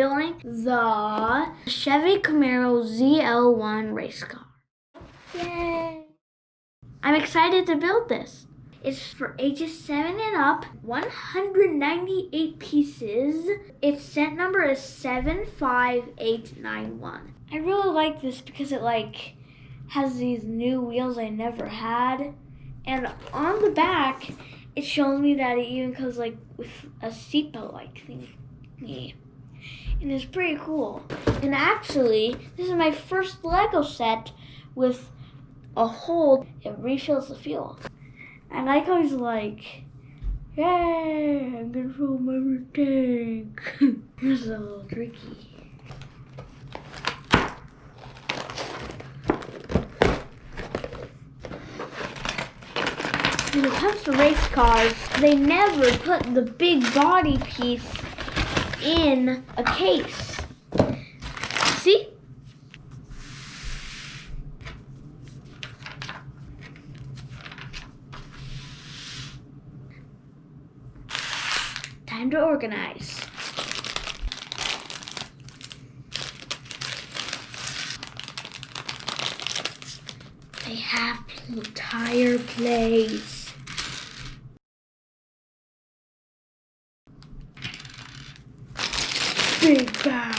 building the Chevy Camaro ZL1 race car. Yay! I'm excited to build this. It's for ages 7 and up, 198 pieces. Its set number is 75891. I really like this because it has these new wheels I never had. And on the back, it shows me that it even comes with a seatbelt thing. Yeah. And it's pretty cool. And actually, this is my first Lego set with a hole that refills the fuel. I like how he's yay, I'm gonna fill my tank. Here's a little tricky. When it comes to race cars, they never put the big body piece in a case. See? Time to organize. They have tire plates. Big bag.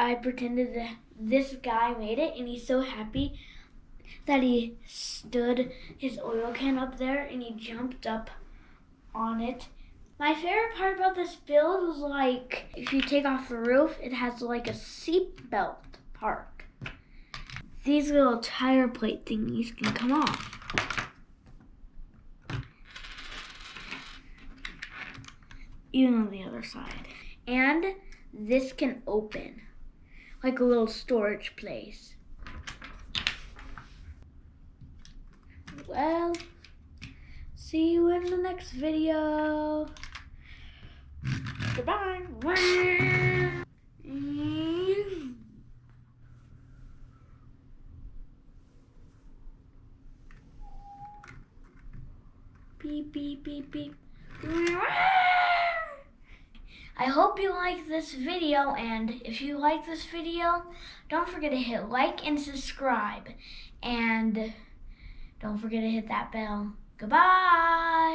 I pretended that this guy made it, and he's so happy that he stood his oil can up there and he jumped up on it. My favorite part about this build was like, if you take off the roof, it has like a seat belt part. These little tire plate thingies can come off. Even on the other side. And this can open, like a little storage place. Well, see you in the next video. Goodbye. Beep, beep, beep, beep. I hope you like this video, and if you like this video, don't forget to hit like and subscribe, and don't forget to hit that bell. Goodbye!